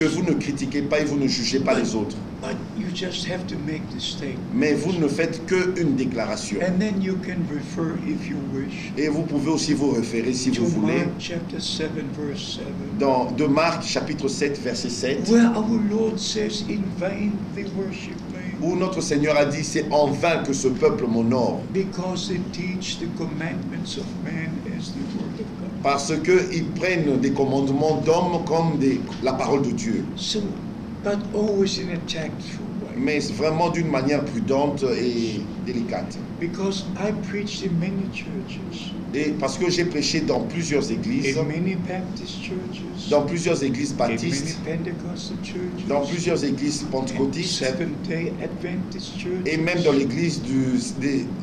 que vous ne critiquez pas et vous ne jugez pas les autres. But you just have to make the statement. Mais vous ne faites qu'une déclaration. And then you can refer, if you wish, Et vous pouvez aussi vous référer, si to vous voulez, Mark chapter 7, verse 7. dans de Marc chapitre 7, verset 7, Where our Lord says, in vain they worship me, où notre Seigneur a dit, c'est en vain que ce peuple m'honore, because they teach the commandments of man as the word of God. parce qu'ils prennent des commandements d'hommes comme la parole de Dieu. So, but always in a tactful way. Mais vraiment d'une manière prudente et délicate. Because I preached in many churches, Et parce que j'ai prêché dans plusieurs églises, in many Baptist churches, dans plusieurs églises in many baptistes, Pentecostal churches, dans plusieurs églises and pentecôtistes, Seventh-day Adventist churches, et même dans l'église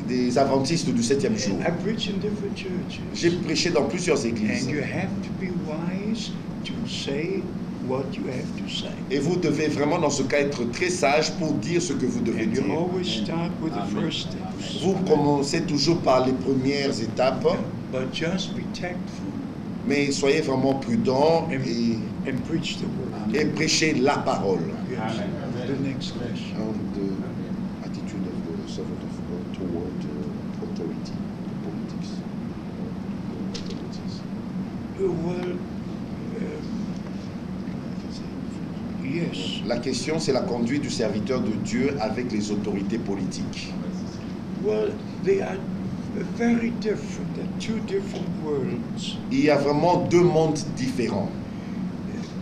des adventistes du 7e jour. I preach in different churches. J'ai prêché dans plusieurs églises. And you have to be wise to say what you have to say. Et vous devez vraiment dans ce cas être très sage pour dire ce que vous devez And you dire. always start with the first steps. Vous commencez toujours par les premières étapes, But just be tactful mais soyez vraiment prudent and preach the word. et prêchez la parole. Yes. The next question. The attitude of the servant of God toward authority, politics. Well, yes. La question, c'est la conduite du serviteur de Dieu avec les autorités politiques. Well, they are very different. They're two different worlds. Il y a vraiment deux mondes différents.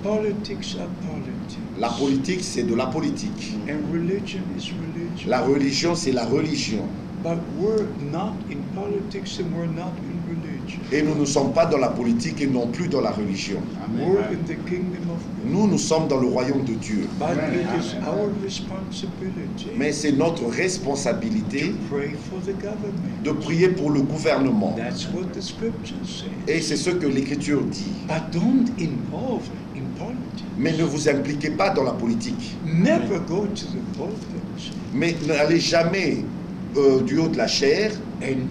Politics are politics. La politique, c'est de la politique. And religion is religion. La religion, c'est la religion. But we're not in politics and we're not in religion. Et nous ne sommes pas dans la politique et non plus dans la religion. We're in the kingdom of God. Nous sommes dans le royaume de Dieu. But it is our responsibility Mais c'est notre responsabilité to pray for the government. de prier pour le gouvernement. That's what the scripture says. Et c'est ce que l'Écriture dit. But don't involve in politics. Mais ne vous impliquez pas dans la politique. Never go to the voters Mais n'allez jamais du haut de la chair and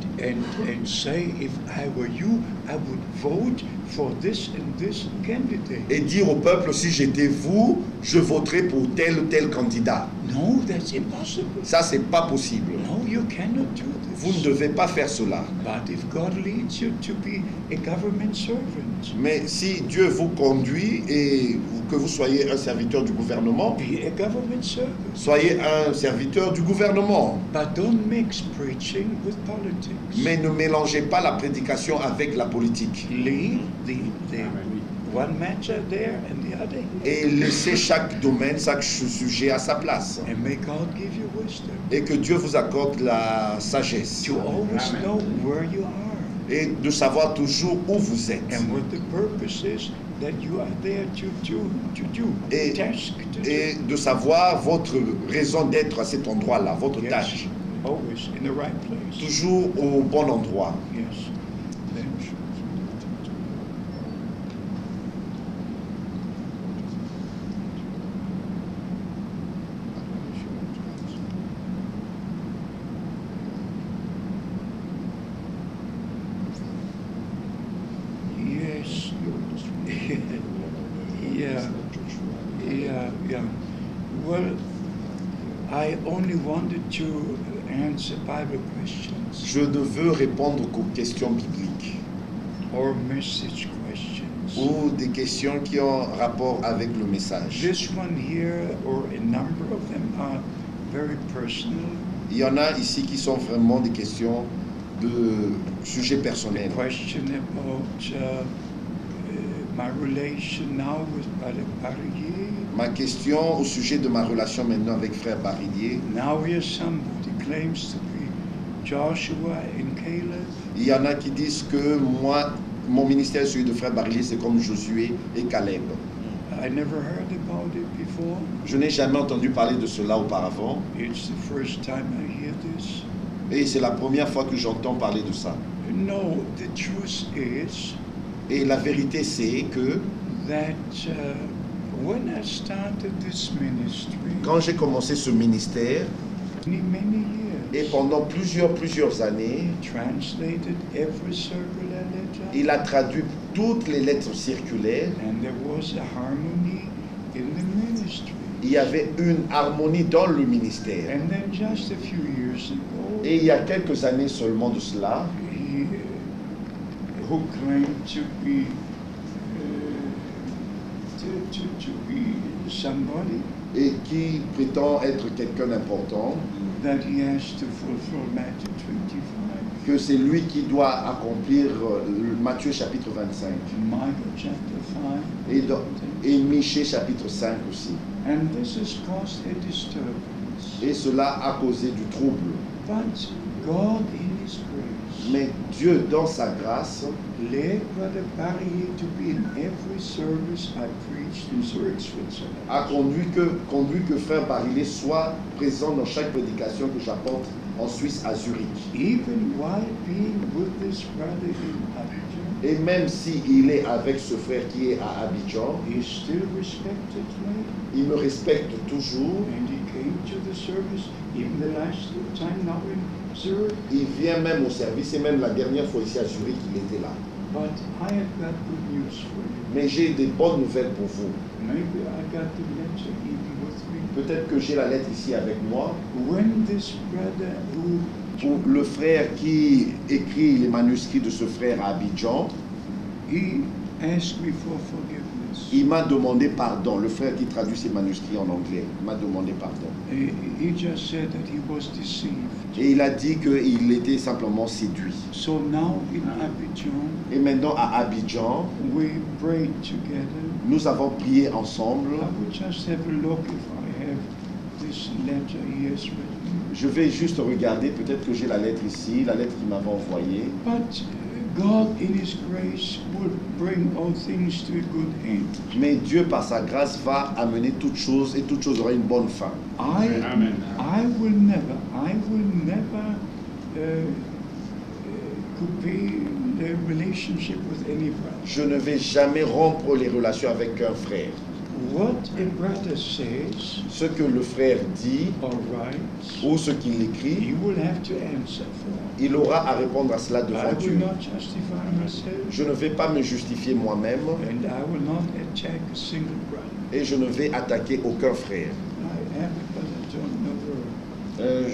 say, if I were you, I would vote for this and this candidate. et dire au peuple, si j'étais vous, je voterais pour tel ou tel candidat. No, that's impossible. Ça, c'est pas possible. No, you cannot do Vous ne this. devez pas faire cela. But if God leads you to be a government servant, Mais si Dieu vous conduit et que vous soyez un serviteur du gouvernement, be a government servant. soyez un serviteur du gouvernement. But don't mix preaching with politics. Mais ne mélangez pas la prédication avec la politique. Leave the one matter there and the other here. Et laissez chaque domaine, chaque sujet à sa place. And may God give you wisdom Et que Dieu vous accorde la sagesse. to always know where you are Et de savoir toujours où vous êtes. and what the purpose is that you are there to do, Et, task to et do. de savoir votre raison d'être à cet endroit-là, votre Yes, tâche. always in the right place. Toujours au bon endroit. Yes. Yes. Yeah. Well, I only wanted to answer Bible questions Je ne veux répondre qu'aux questions bibliques or message questions. ou des questions qui ont rapport avec le message. This one here, or a number of them, are very personal. Il y en a ici qui sont vraiment des questions de sujets The personnels. question about my relation now with Brother Barrier. Ma question au sujet de ma relation maintenant avec frère Barillier. Now here's somebody claims to be Joshua and Caleb. Il y en a qui disent que moi, mon ministère, celui de frère Barillier, c'est comme Josué et Caleb. I never heard about it before. Je n'ai jamais entendu parler de cela auparavant. It's the first time I hear this. Et c'est la première fois que j'entends parler de ça. No, the truth is Et la vérité, c'est que that when I started this ministry, quand j'ai commencé ce ministère, many et years, pendant plusieurs années, translated every circular letter, il a traduit toutes les lettres circulaires and there was a harmony in il y avait une harmonie dans le ministère. And then just a few years ago, Et il y a quelques années seulement de cela, he, who claimed to be to be somebody, et qui prétend être quelqu'un d'important, that he has to fulfill Matthew 25, que c'est lui qui doit accomplir Matthieu chapitre 25 Micah chapter 5. et Michée chapitre 5 aussi. And this has caused a disturbance. Et cela a causé du trouble. But God in His grace Mais Dieu, dans sa grâce, led Brother Barrier to be in every service I preached in Zurich, Switzerland. a conduit que frère Barillet soit présent dans chaque prédication que j'apporte en Suisse à Zurich. Even while being with this brother in Abidjan, Et même s'il est avec ce frère qui est à Abidjan, he still respected me, il me respecte toujours. and he came to the service, even the last time now in Zurich. Il vient même au service et même la dernière fois ici à Zurich, il était là. But I have got good news for you. Mais j'ai des bonnes nouvelles pour vous. Maybe I got the letter even with me. Peut-être que j'ai la lettre ici avec moi. When this brother who Pour le frère qui écrit les manuscrits de ce frère à Abidjan, he asked me for forgiveness. il m'a demandé pardon. Le frère qui traduit ses manuscrits en anglais, il m'a demandé pardon. He just said that he was deceived. Et il a dit qu'il était simplement séduit. So now in Abidjan, Et maintenant à Abidjan, we prayed together. nous avons prié ensemble. I would just have a look if I have this letter he has written. Je vais juste regarder, peut-être que j'ai la lettre ici, la lettre qu'il m'avait envoyée. But God in His grace will bring all things to a good end. Mais Dieu, par sa grâce, va amener toutes choses et toutes choses auront une bonne fin. I will never couper the relationship with any brother. Je ne vais jamais rompre les relations avec un frère. What a brother says Ce que le frère dit or writes, ou ce qu'il he écrit, will have to answer for. il aura à répondre à cela I devant will Dieu. not justify myself, Je ne vais pas me justifier moi-même and I will not attack a single brother. et je ne vais attaquer aucun frère. I have it, but I don't know where.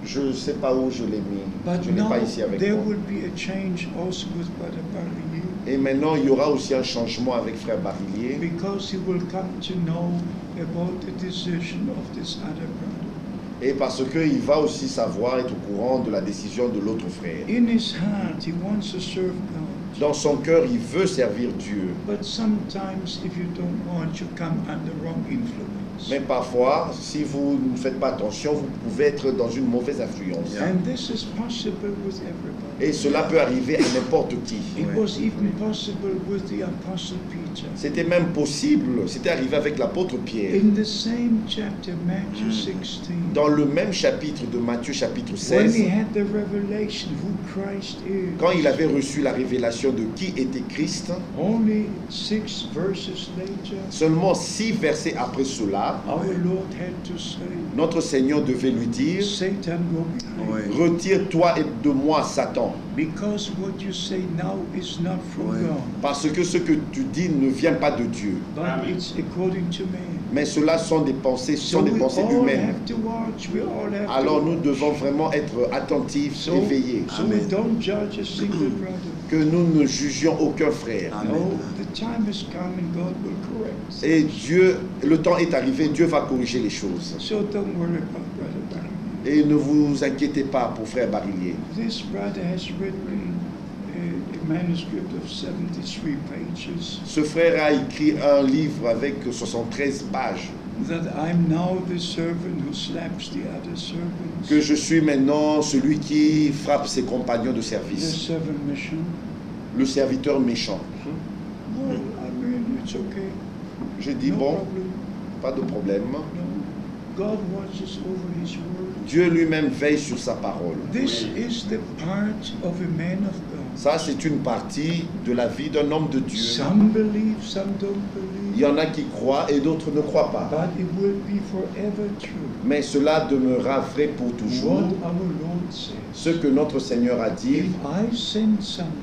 Je ne sais pas où je l'ai mis. But Je n'ai now pas ici avec there moi. will be a change also with Brother Barrier, Et maintenant, il y aura aussi un changement avec frère Barillier. because he will come to know about the decision of this other brother. Et parce qu'il va aussi savoir, être au courant de la décision de l'autre frère. In his heart, he wants to serve God. Dans son cœur, il veut servir Dieu. But sometimes, if you don't want, you come under wrong influence. Mais parfois, si vous ne faites pas attention, vous pouvez être dans une mauvaise influence. And this is possible with everybody. Et cela peut arriver à n'importe qui. It was even possible with the Apostle Peter. C'était même possible, c'était arrivé avec l'apôtre Pierre. In the same chapter, Matthew 16, Dans le même chapitre de Matthieu chapitre when 16, he had the revelation who Christ is, quand il avait reçu la révélation de qui était Christ, only 6 verses later, seulement 6 versets après cela, our Lord had to say, notre Seigneur devait lui dire, Satan, go behind. retire-toi de moi, Satan, Because what you say now is not from God, parce que ce que tu dis ne vient pas de Dieu, but it's according to man. mais cela sont des pensées, So sont des we pensées all humaines. have to watch, we all have Alors to nous watch. devons vraiment être attentifs, So, éveillés, so we don't judge a single brother. que nous ne jugions aucun frère. No, the time has come and God will correct. Et Dieu, le temps est arrivé, Dieu va corriger les choses. So don't worry about Brother Barry. Et ne vous inquiétez pas pour frère Barillier. This brother has written a manuscript of 73 pages, Ce frère a écrit un livre avec 73 pages, that I'm now the servant who slaps the other servants. que je suis maintenant celui qui frappe ses compagnons de The service, seven mission. le serviteur méchant. Well, I mean, it's okay. J'ai dit, No bon, problem. pas de problème. No. God watches over His word. Dieu lui-même veille sur sa parole. This is the part of a man of God. Ça, c'est une partie de la vie d'un homme de Dieu. Some believe, some don't Il believe, y en a qui croient et d'autres ne croient pas. but it will be forever true. Mais cela demeurera vrai pour What toujours. our Lord says. Ce que notre Seigneur a dit, If I send somebody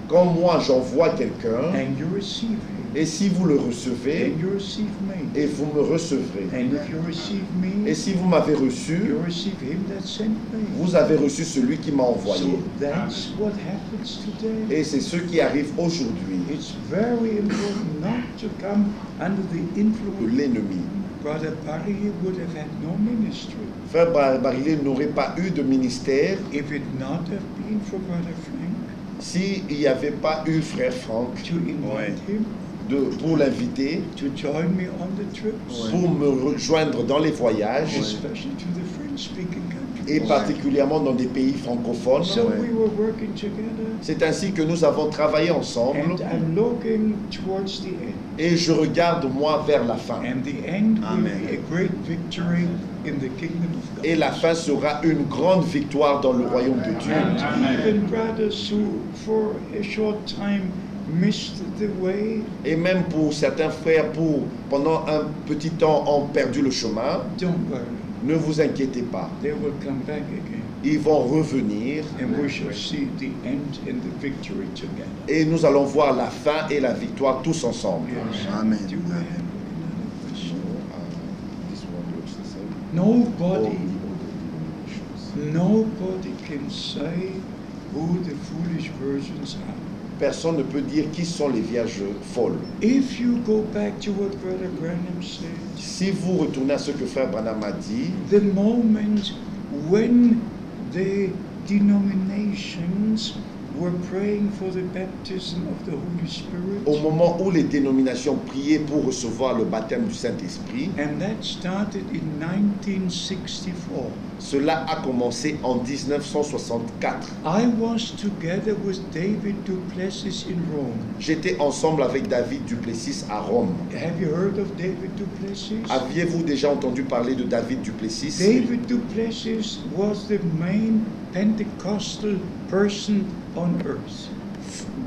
quand moi j'envoie quelqu'un and you receive him, Et si vous le recevez, then you receive me. et vous me recevrez. And if you receive me, Et si vous m'avez reçu, you receive him that sent me. vous avez reçu celui qui m'a envoyé. So that's what happens today. Et c'est ce qui arrive aujourd'hui It's very important not to come under the de influence. l'ennemi. Brother Barry would have had no ministry Frère Barilé n'aurait pas eu de ministère if it not have been for Brother Frank s'il n'y avait pas eu frère Franck to invite him pour l'inviter, to join me on the trips, pour me rejoindre dans les voyages, especially to the French-speaking et countries. particulièrement dans des pays francophones. So we were working together, C'est ainsi que nous avons travaillé ensemble and I'm looking towards the end. et je regarde moi vers la fin. And the end will Amen. be a great victory in the kingdom of God. Et la fin sera une grande victoire dans le royaume de Dieu. And even brothers who for a short time missed the way, Et même pour certains frères, pendant un petit temps, ont perdu le chemin, don't worry, ne vous inquiétez pas. they will come back again. Ils vont revenir And we shall see the end and the victory together. et nous allons voir la fin et la victoire tous ensemble. Yes. Amen. Do I have another question? This one looks the same. Nobody can say who the foolish virgins are. Personne ne peut dire qui sont les vierges folles. If you go back to what Brother Branham said, Si vous retournez à ce que frère Branham a dit, the moment when the denominations were praying for the baptism of the Holy Spirit, au moment où les dénominations priaient pour recevoir le baptême du Saint-Esprit, and that started in 1964. cela a commencé en 1964. I was together with David Duplessis in Rome. J'étais ensemble avec David Duplessis à Rome. Have you heard of David Duplessis? Aviez-vous déjà entendu parler de David Duplessis? David Duplessis was the main Pentecostal person on earth.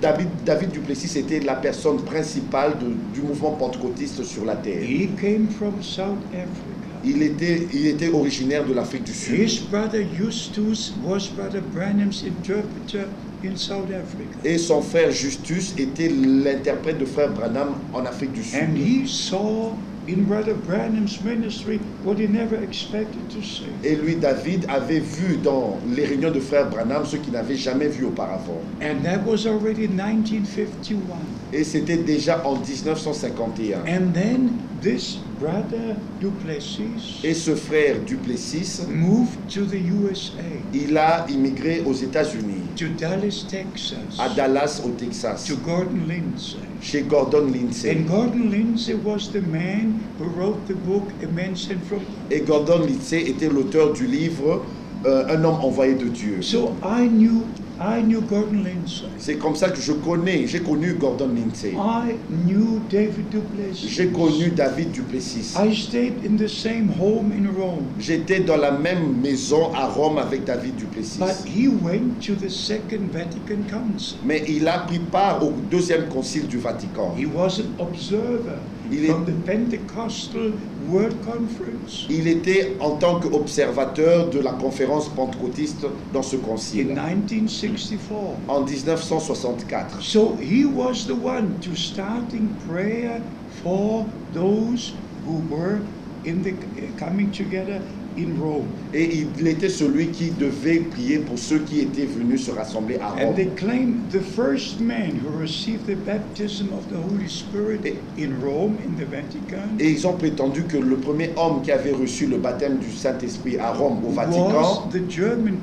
David Duplessis était la personne principale du mouvement pentecôtiste sur la terre. He came from South Africa. Il était originaire de l'Afrique du Sud. His brother Justus was Brother Branham's interpreter in South Africa. Et son frère Justus était l'interprète de frère Branham en Afrique du Sud. And he saw in Brother Branham's ministry what he never expected to see. Et lui, David, avait vu dans les réunions de frère Branham ce qu'il n'avait jamais vu auparavant. And that was already in 1951. Et c'était déjà en 1951. And then this brother Duplessis Et ce frère Duplessis, moved to the USA, il a immigré aux États-Unis, to Dallas, Texas, à Dallas, au Texas, to Gordon Lindsay. chez Gordon Lindsay. And Gordon Lindsay was the man who wrote the book A Man Sent from God. Et Gordon Lindsay était l'auteur du livre Un homme envoyé de Dieu. So I knew Gordon Lindsay. C'est comme ça que j'ai connu Gordon Lindsay. I knew David Duplessis. J'ai connu David Duplessis. I stayed in the same home in Rome. J'étais dans la même maison à Rome avec David Duplessis. But he went to the Second Vatican Council. Mais il a pris part au deuxième concile du Vatican. He was an observer from the Pentecostal World Conference. Il était en tant qu'observateur de la conférence pentecôtiste dans ce In concile 1964. en 1964. So he was the one to starting prayer for those who were in the coming together in Rome. Et il était celui qui devait prier pour ceux qui étaient venus se rassembler à And Rome. they claim the first man who received the baptism of the Holy Spirit in Rome, in the Vatican, Et ils ont prétendu que le premier homme qui avait reçu le baptême du Saint-Esprit à Rome, au was Vatican, the German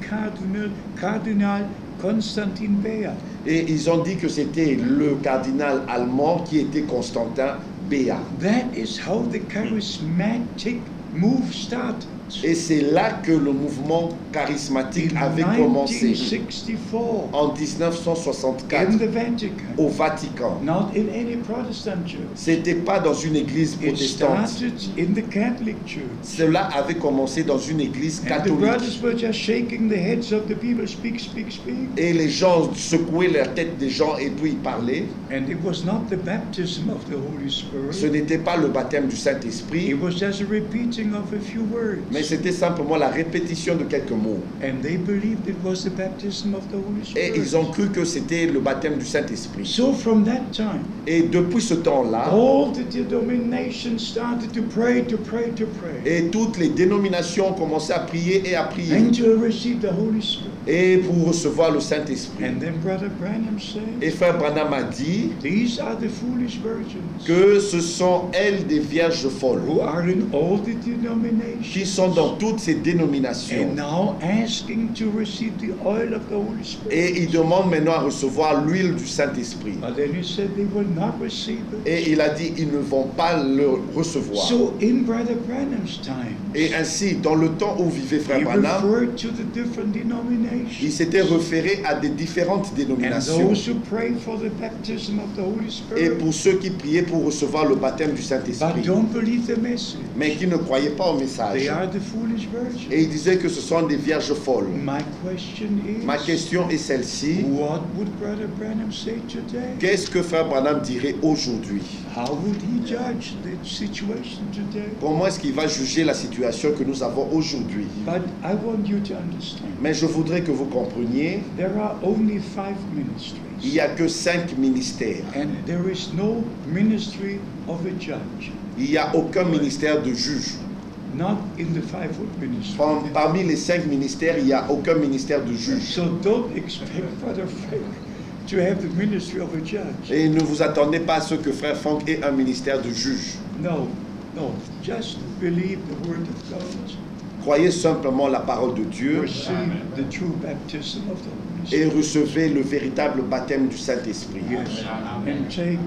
Cardinal Konstantin Bea. et ils ont dit que c'était le cardinal allemand qui était Constantin Béat. That is how the charismatic move started. Et c'est là que le mouvement charismatique In avait commencé 1964 en in 1964 the Vatican, au Vatican. not in any Protestant church. C'était pas dans une église It protestante. started in the Catholic Church. Cela avait commencé dans une église And the catholique. brothers were just shaking the heads of the people, speak, speak, speak. Et les gens secouaient la tête des gens et puis ils parlaient. And it was not the baptism of the Holy Ce Spirit. n'était pas le baptême du Saint-Esprit, It was just a repeating of a few words. Mais c'était simplement la répétition de quelques mots. And they believed it was the baptism of the Holy Et Spirit. ils ont cru que c'était le baptême du Saint-Esprit. So from that time, Et depuis ce temps-là, all the denominations started to pray, to pray, to pray. et toutes les dénominations ont commencé à prier et à prier. And to receive the Holy Spirit. Et pour recevoir le Saint-Esprit. And then Brother Branham said, Et Frère Branham a dit these are the foolish virgins que ce sont elles des vierges folles who are in all the denominations. qui sont dans toutes ces dénominations. And now asking to receive the oil of the Holy Spirit. Et ils demandent maintenant à recevoir l'huile du Saint-Esprit. But then he said they will not receive it. Et il a dit ils ne vont pas le recevoir. So in Brother Branham's time, Et ainsi, dans le temps où vivait Frère he Branham, referred to the different il denominations. s'était référé à des différentes And dénominations. those who pray for the baptism of the Holy Et Spirit, pour ceux qui priaient pour recevoir le baptême du but Saint-Esprit, don't believe the message. mais qui ne croyaient pas au They message. are the foolish virgins. Et il disait que ce sont des vierges folles. My question Ma is, question est celle-ci. what would Brother Branham say today? Qu'est-ce que Frère Branham dirait aujourd'hui? How would he judge the situation today? Comment est-ce qu'il va juger la situation que nous avons aujourd'hui? But I want you to understand, Mais je voudrais que vous compreniez, there are only 5 il ministries. n'y a que 5 ministères. And there is no ministry of a judge. Il n'y a aucun ministère de juge. Not in the fivefold ministry. Parmi les 5 ministères, il n'y a aucun ministère de juge. So don't expect Brother Frank to have the ministry of a judge. Et ne vous attendez pas à ce que Frère Franck ait un ministère de juge. No, no. Just believe the word of God. Croyez simplement la parole de Dieu Receive the true baptism of the Holy et Spirit. recevez le véritable baptême du Saint-Esprit. Yes. And take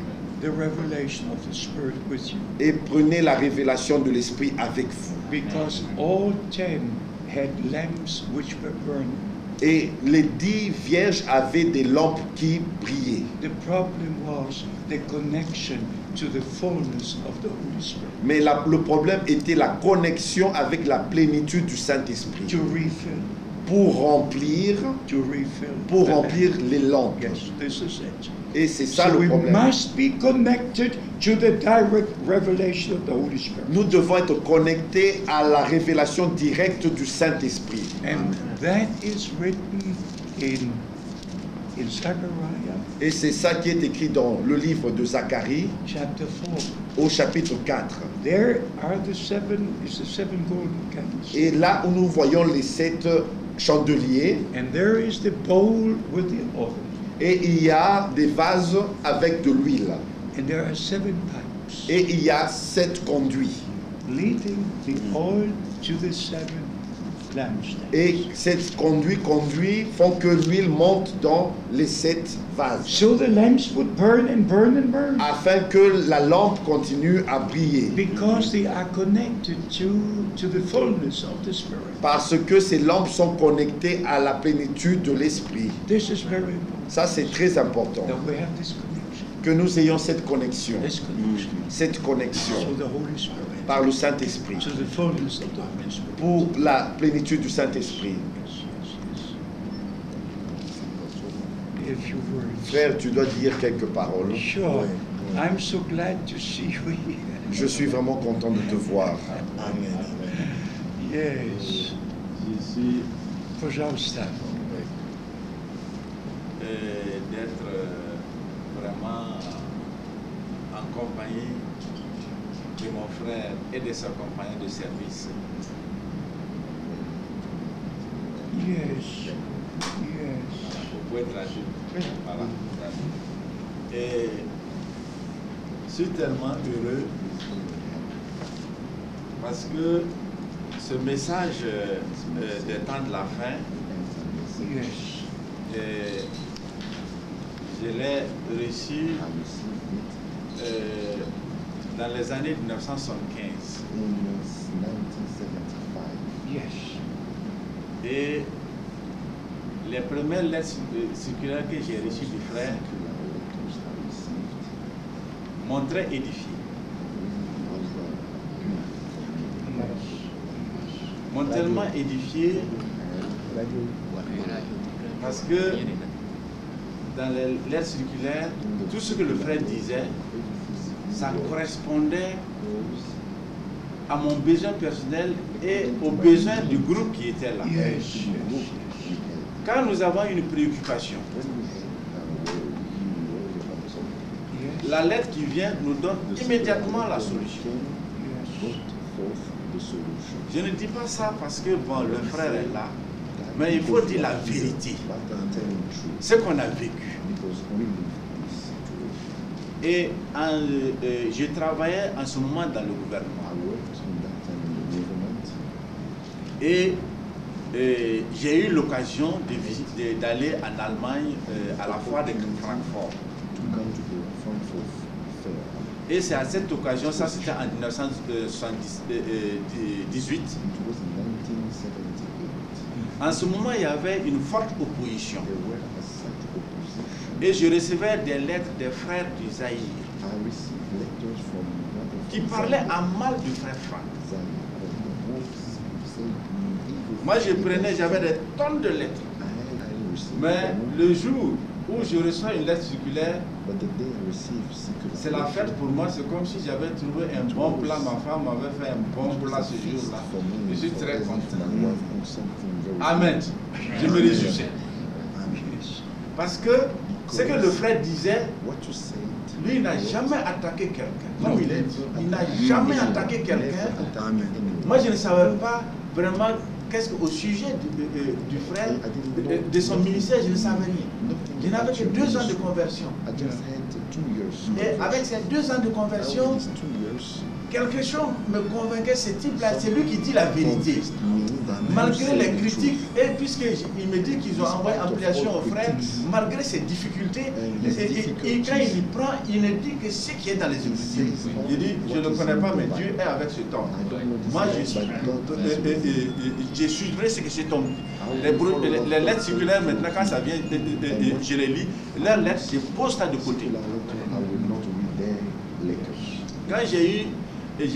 the revelation of the Spirit with you. Et prenez la révélation de l'Esprit avec vous. Because all 10 had lamps which were burning. Et les 10 vierges avaient des lampes qui brillaient. The problem was the connection to the fullness of the Holy Spirit. Mais le problème était la connexion avec la plénitude du Saint-Esprit. To refill, Pour remplir the lamp. les lampes. Yes, this is it. Et c'est ça So le we problème. must be connected to the direct revelation of the Holy Spirit. Nous devons être connectés à la révélation directe du Saint-Esprit. And that is written in Zechariah Et c'est ça qui est écrit dans le livre de Zacharie chapter 4. au chapitre 4. There are the seven golden candles. Et là où nous voyons les 7 chandeliers, And there is the bowl with the oil. et il y a des vases avec de l'huile. And there are 7 pipes Et il y a 7 conduits. leading the oil to the 7 lampstands. Et ces conduits font que l'huile monte dans les 7 vases. So the lamps would burn and burn and burn. Afin que la lampe continue à briller. Because they are connected to the fullness of the Spirit. Parce que ces lampes sont connectées à la plénitude de l'Esprit. This is very important. Ça, c'est très important. That we have this connection. Que nous ayons cette connexion. This connection. Cette connexion So the Holy Spirit. par le Saint-Esprit. To the fullness of the Holy Spirit. Pour la plénitude du Saint-Esprit. Yes, yes, yes. If you were. Frère, tu dois dire quelques paroles. Sure. I'm so glad to see you here. Je suis vraiment content de te voir. Yes. Je suis Pожалуйста. d'être vraiment en compagnie de mon frère et de sa compagne de service. Yes. Yes. Vous pouvez traduire. Voilà. Et je suis tellement heureux parce que ce message des temps de la fin, Yes. je l'ai reçu dans les années 1975. Yes. Et les premières lettres circulaires que j'ai reçues du frère m'ont très édifié. M'ont tellement édifié parce que dans les lettres circulaires, tout ce que le frère disait, ça correspondait à mon besoin personnel et aux besoins du groupe qui était là. Yes, yes, Quand nous avons une préoccupation, yes. la lettre qui vient nous donne immédiatement la solution. Je ne dis pas ça parce que bon, le frère est là, mais il faut dire la vérité, ce qu'on a vécu. Et je travaillais en ce moment dans le gouvernement. Et j'ai eu l'occasion d'aller en Allemagne à la foire de Francfort. Et c'est à cette occasion, ça c'était en 1978. En ce moment, il y avait une forte opposition. Et je recevais des lettres des frères du Zaïre qui parlaient en mal du frère Franck. Moi, j'avais des tonnes de lettres. Mais le jour où je reçois une lettre circulaire, c'est la fête pour moi. C'est comme si j'avais trouvé un bon plat. Ma femme m'avait fait un bon plat ce jour-là. Je suis très content. Amen. Je me réjouissais. Parce que ce que le frère disait, lui, il n'a jamais attaqué quelqu'un. Comme il est dit, il n'a jamais attaqué quelqu'un. Moi, je ne savais pas vraiment qu'est-ce qu'au sujet du frère, de son ministère, je ne savais rien. Je n'avais que 2 ans de conversion. Et avec ces 2 ans de conversion, quelque chose me convainquait, ce type-là, c'est lui qui dit la vérité. Malgré les critiques, et puisqu'il me dit qu'ils ont envoyé ampliation au frère, malgré ses difficultés, et quand il y prend, il ne dit que ce qui est dans les Écritures. Il dit, je ne le connais pas, mais Dieu est avec cet homme. Moi, je suivrai ce que cet homme dit. Les lettres circulaires, maintenant, quand ça vient, je les lis, leurs lettres, je pose ça de côté. Quand j'ai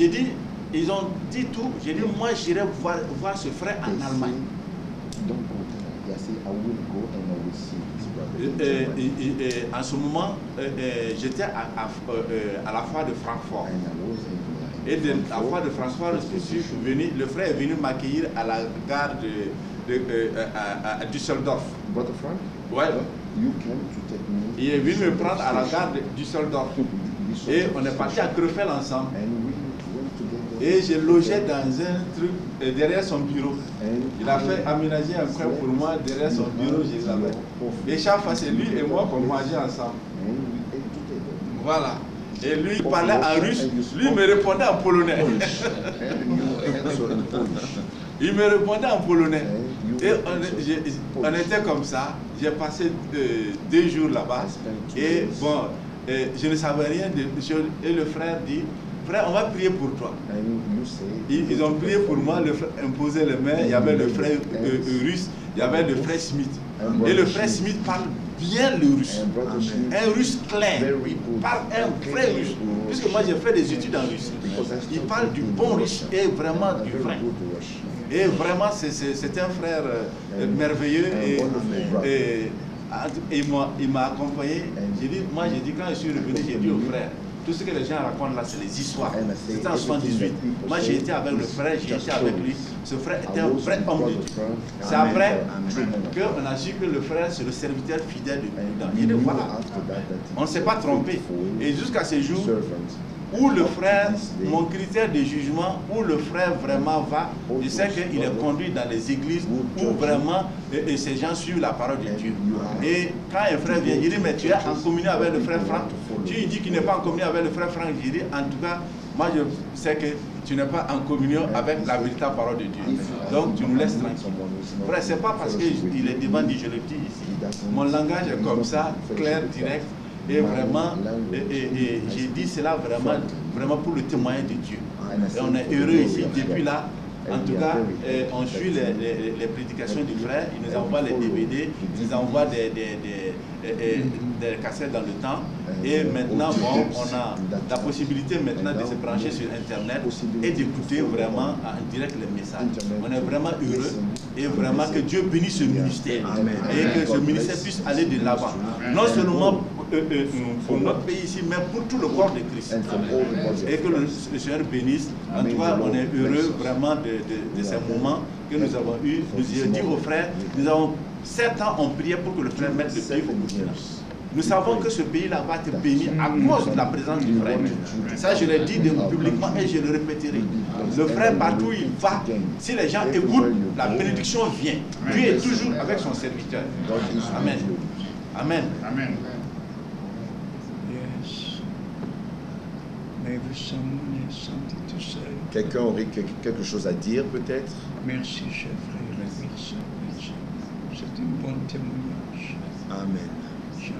dit, ils ont dit tout, j'ai dit, moi j'irai voir ce frère en Allemagne. En ce moment, j'étais à la foire de Francfort. Et de la foire de Francfort, le frère est venu m'accueillir à la gare à Düsseldorf. Ouais. Il est venu me prendre à la gare de Düsseldorf. Et on est parti à Krefeld ensemble. Et j'ai logé dans un truc derrière son bureau. Il a fait aménager un coin pour moi derrière son bureau. Et chaque fois, c'est lui et moi qu'on mangeait ensemble. Voilà. Et lui, il parlait en russe. Lui, il me répondait en polonais. Il me répondait en polonais. Et on était comme ça. J'ai passé 2 jours là-bas. Et bon, je ne savais rien de choses. Et le frère dit, frère, on va prier pour toi. Ils ont prié pour moi, le frère imposait les mains. Il y avait le frère russe, il y avait le frère Smith. Et le frère Smith parle bien le russe. Un russe clair. Il parle un vrai russe. Puisque moi j'ai fait des études en russe. Il parle du bon russe et vraiment du vrai. Et vraiment, c'est un frère merveilleux. Et il m'a accompagné. Moi, j'ai dit, quand je suis revenu, j'ai dit au frère, tout ce que les gens racontent là, c'est les histoires. C'était en 78. Moi, j'ai été avec le frère, j'ai été avec lui. Ce frère était un vrai homme de Dieu. C'est après qu'on a su que le frère, c'est le serviteur fidèle de Dieu. Il dit, voilà, on ne s'est pas trompé. Et jusqu'à ce jour, où le frère, mon critère de jugement, où le frère vraiment va, je sais qu'il est conduit dans les églises où vraiment ces gens suivent la parole de Dieu. Et quand un frère vient, il dit, mais tu es en communion avec le frère Franck. Tu lui dis qu'il n'est pas en communion avec le frère Franck. Je dis, en tout cas, moi je sais que tu n'es pas en communion avec la véritable parole de Dieu. Donc tu nous laisses tranquille. Frère, c'est pas parce qu'il est devant, je le dis ici. Mon langage est comme ça, clair, direct. Et vraiment, j'ai dit cela vraiment pour le témoignage de Dieu. Et on est heureux ici. Depuis là, en tout cas, on suit les prédications du frère. Il nous envoie les DVD, il nous envoie des cassettes dans le temps. Et maintenant, bon, on a la possibilité maintenant de se brancher sur Internet et d'écouter vraiment en direct les messages. On est vraiment heureux et vraiment que Dieu bénisse ce ministère et que ce ministère puisse aller de l'avant. Non seulement pour notre pays ici, mais pour tout le corps de Christ. and from all the body Et of que Christ. le Seigneur bénisse. En Amen. tout cas, on est heureux vraiment de ces moments que nous avons eus. Nous avons dit aux frères, nous avons 7 ans, on priait pour que le frère mette le pied au Burkina. Nous savons que ce pays-là va être béni à cause de la présence du frère. Ça, je l'ai dit publiquement et je le répéterai. Le frère, partout où il va, si les gens écoutent, la bénédiction vient. Dieu est toujours avec son serviteur. Amen. Amen. Amen. Yes. Maybe someone has something to say. Quelqu'un aurait quelque chose à dire peut-être? Merci, cher frère. Merci. Merci. C'est un bon témoignage. Amen. Ja.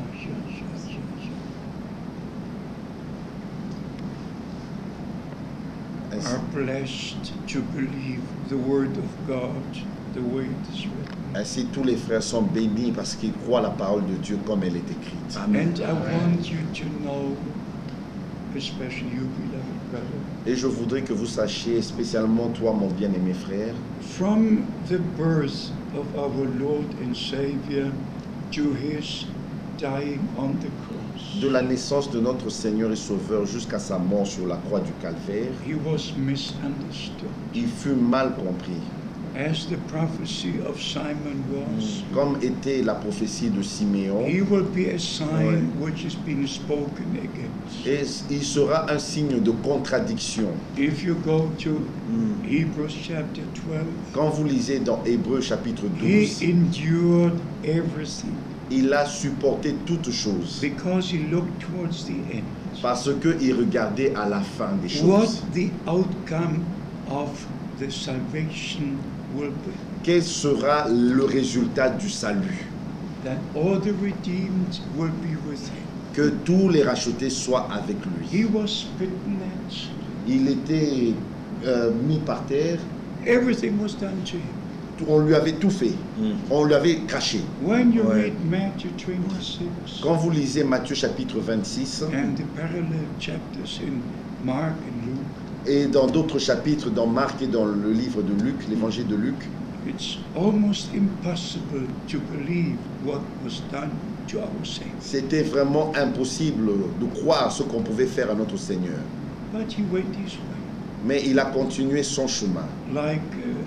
Ainsi, Are blessed to believe the word of God the way it is written. ainsi, tous les frères sont bénis parce qu'ils croient la parole de Dieu comme elle est écrite. And I want you to know, especially you, beloved brother, Et je voudrais que vous sachiez, spécialement toi, mon bien-aimé frère, from the birth of our Lord and Savior to his dying on the cross, de la naissance de notre Seigneur et Sauveur jusqu'à sa mort sur la croix du Calvaire, he was misunderstood. il fut mal compris, As the prophecy of Simon was, comme était la prophétie de Siméon, he will be a sign which is being spoken against. et il sera un signe de contradiction. If you go to Hebrews chapter 12, Quand vous lisez dans Hébreux chapitre he 12, endured everything il a supporté toutes choses because he looked towards the end. parce qu'il regardait à la fin des What choses. the outcome of the salvation will be. Quel sera le résultat du salut? That all the redeemed will be with him. Que tous les rachetés soient avec He lui. was spitten and slain. Il était mis par terre, Everything was done to him. on lui avait tout fait, on lui avait caché. When you read Matthew 26 Quand vous lisez Matthieu chapitre 26 and the parallel chapters in Mark and Luke, et dans d'autres chapitres, dans Marc et dans le livre de Luc, l'évangile de Luc, it's almost impossible to believe what was done to our Savior. c'était vraiment impossible de croire ce qu'on pouvait faire à notre Seigneur. But he went his way. Mais il a continué son chemin. Like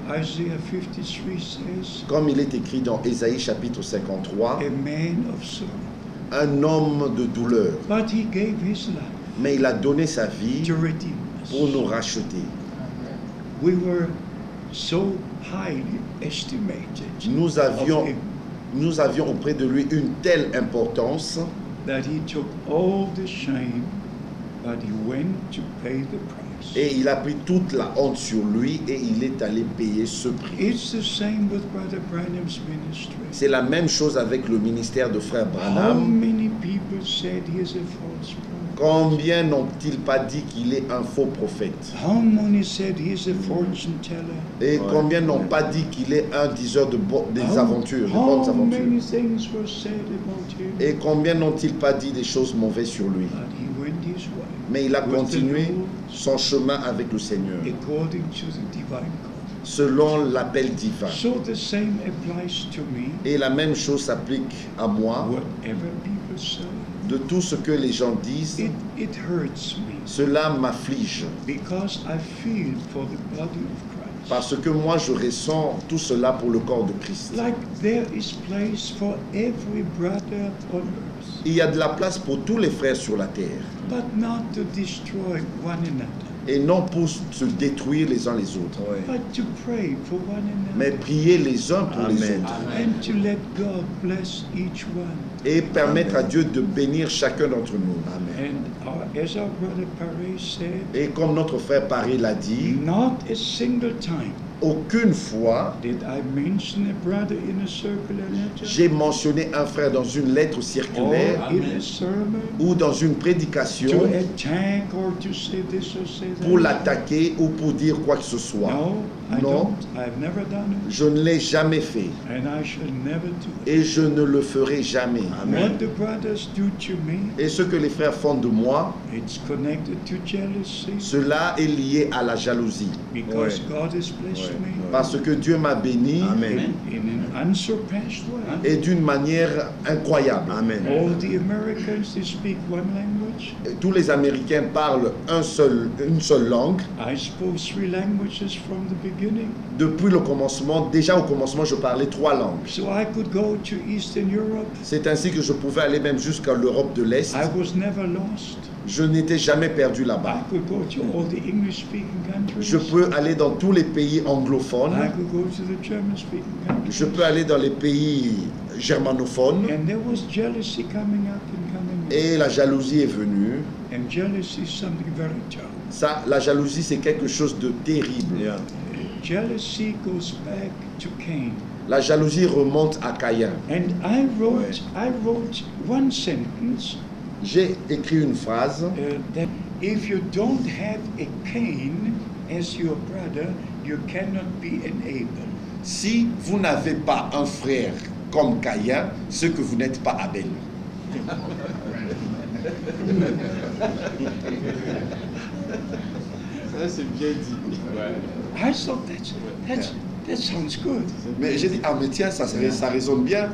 Isaiah 53 says, Comme il est écrit dans Ésaïe chapitre 53, a man of sorrow. un homme de douleur. But he gave his life Mais il a donné sa vie to redeem us. pour nous racheter. We were so highly estimated Nous of avions, him nous avions auprès de lui une telle importance that he took all the shame, but he went to pay the price. et il a pris toute la honte sur lui et il est allé payer ce prix. It's the same with Brother Branham's ministry. C'est la même chose avec le ministère de Frère How Branham. many people said he is a false prophet? Combien n'ont-ils pas dit qu'il est un faux prophète? How many said he is a fortune teller? Et combien n'ont pas dit qu'il est un diseur des aventures, de How bonnes aventures? many things were said about him? Et combien n'ont-ils pas dit des choses mauvaises sur lui? But he went his way Mais il a continué son chemin avec le Seigneur, according to the divine call. selon l'appel divin. So the same applies to me. Et la même chose s'applique à moi. Whatever people say, De tout ce que les gens disent, it hurts me cela m'afflige. because I feel for the body of Christ. Parce que moi, je ressens tout cela pour le corps de Christ. Like there is place for every brother on earth, Il y a de la place pour tous les frères sur la terre. but not to destroy one another, Et non pour se détruire les uns les autres. but to pray for one Mais another prier les uns pour les Amen. autres. and to let God bless each one. Et permettre à Dieu de bénir chacun d'entre nous. And as our brother Paris said, Et comme notre frère Paris l'a dit, not a single time aucune fois did I mention a brother in a circular letter j'ai mentionné un frère dans une lettre or circulaire in a sermon ou dans une to prédication attack or to say this or say that. pour l'attaquer ou pour dire quoi que ce soit. No, Non, I've never done it, je ne l'ai jamais fait and I shall never do it. et je ne le ferai jamais. What the brothers do to me, Et ce que les frères font de moi, it's connected to jealousy, cela est lié à la jalousie. because God has blessed me Parce que Dieu m'a béni in an unsurpassed way. et d'une manière incroyable. All the Americans, they speak one language. Tous les Américains parlent une seule langue. I spoke 3 languages from the beginning. Depuis le commencement, déjà au commencement, je parlais 3 langues. So I could go to Eastern Europe. C'est ainsi que je pouvais aller même jusqu'à l'Europe de l'Est. I was never lost. Je n'étais jamais perdu là-bas. I could go to all the English-speaking countries. Je peux aller dans tous les pays anglophones. I could go to the German-speaking countries. Je peux aller dans les pays germanophones. And there was jealousy coming up and coming up. Et la jalousie est venue. And jealousy is something very terrible. Ça, la jalousie, c'est quelque chose de terrible. Jealousy goes back to Cain. La jalousie remonte à Caïn. And I wrote one sentence J'ai écrit une phrase. that if you don't have a Cain as your brother, you cannot be an Abel. Si vous n'avez pas un frère comme Caïn, c'est que vous n'êtes pas Abel. Ça, c'est bien dit. I thought that sounds good. Mais j'ai dit, ah mais tiens, ça résonne bien.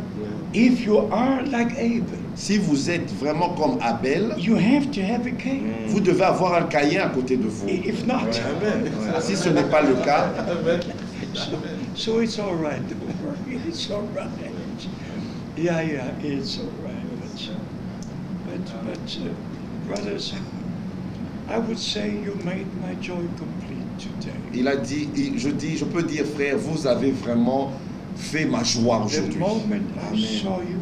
If you are like Abel, Si vous êtes vraiment comme Abel, you have to have a Cain. vous devez avoir un Caïn à côté de vous. If not, Si ce n'est pas le cas, so it's all right. Don't worry, it's all right. Yeah, it's all right. But brothers, I would say you made my joy complete today. il a dit, je peux dire, frère, vous avez vraiment fait ma joie The aujourd'hui. moment I saw you,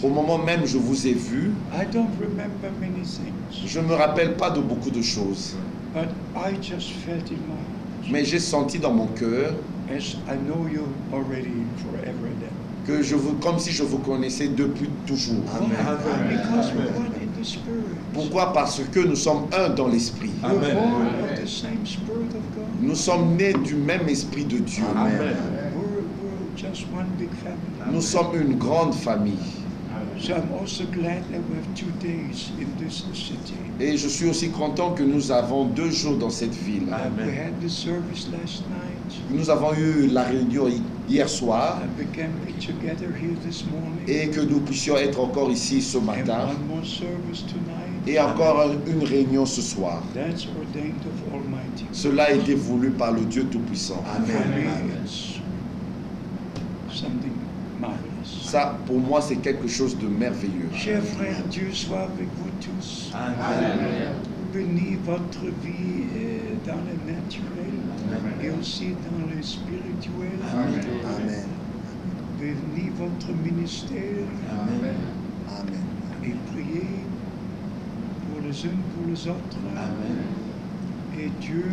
Au moment même où je vous ai vu, I don't remember many things, je ne me rappelle pas de beaucoup de choses, but I just felt in my heart, mais j'ai senti dans mon cœur as I know you already forever and ever. que comme si je vous connaissais depuis toujours. Why? Because we're one in the Spirit. Pourquoi? Parce que nous sommes un dans l'esprit. We're born of the same Spirit of God. Nous sommes nés du même esprit de Dieu. We're just one big family. Nous sommes une grande famille. So I'm also glad that we have 2 days in this city. Et je suis aussi content que nous avons 2 jours dans cette ville. We had the service last night, Nous avons eu la réunion hier soir and we can be together here this morning, et que nous puissions être encore ici ce and matin one more service tonight. et encore une réunion ce soir. That's ordained of Almighty. Cela a été voulu par le Dieu Tout-Puissant. For me, it's something marvelous. Ça, pour moi, c'est quelque chose de merveilleux. Chers frères, Dieu soit avec vous tous. Bénis votre vie dans le naturel et aussi dans le spirituel. Amen. Bénis votre ministère Amen. et priez pour les uns pour les autres. Et Dieu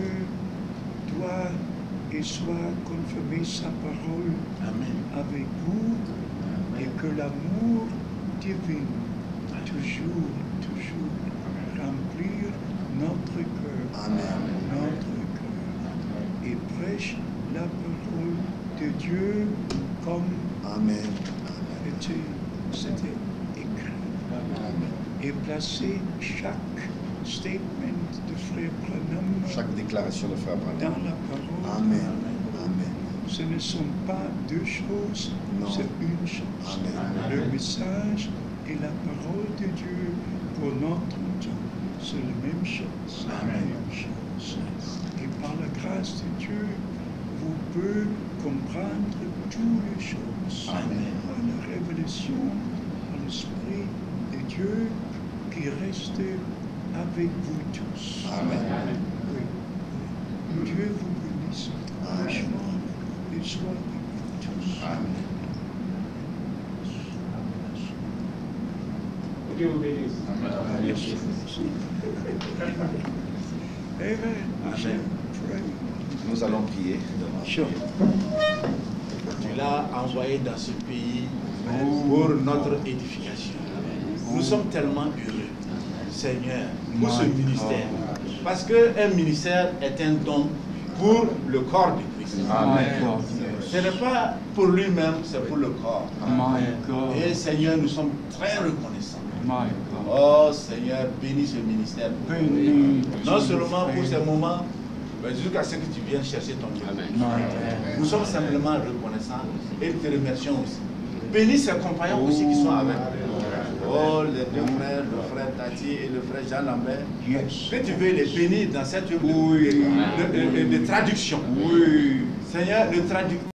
doit et soit confirmer sa parole avec vous et que l'amour divin toujours remplir notre cœur, notre cœur, et prêche la parole de Dieu comme c'était écrit. Et placer chaque statement de Frère Branham Chaque déclaration de Frère Branham. dans la parole. Amen. Ce ne sont pas 2 choses, Non. c'est une chose. Amen. Le message et la parole de Dieu pour notre temps, c'est la même chose. La même chose. Et par la grâce de Dieu, vous pouvez comprendre toutes les choses. Par la révélation, par l'Esprit de Dieu qui reste avec vous tous. Amen. Oui. Dieu vous bénisse richement et soit avec vous tous. Amen. Dieu vous bénisse. Yes. Amen. Pray. Nous allons prier. Sure. Tu l'as envoyé dans ce pays pour notre édification. Nous sommes tellement heureux, Seigneur, pour ce ministère. Parce qu'un ministère est un don pour le corps de Christ. Amen. Ce n'est pas pour lui-même, c'est pour le corps. Et Seigneur, nous sommes très reconnaissants. Oh Seigneur, bénis ce ministère. Non seulement pour ces moments, mais jusqu'à ce que tu viennes chercher ton Dieu. Nous sommes simplement reconnaissants et te remercions aussi. Bénis ses compagnons aussi qui sont avec nous. Oh, les deux frères, le frère Tati et le frère Jean Lambert. Que tu veux les bénir dans cette œuvre de traduction. Seigneur, le traducteur.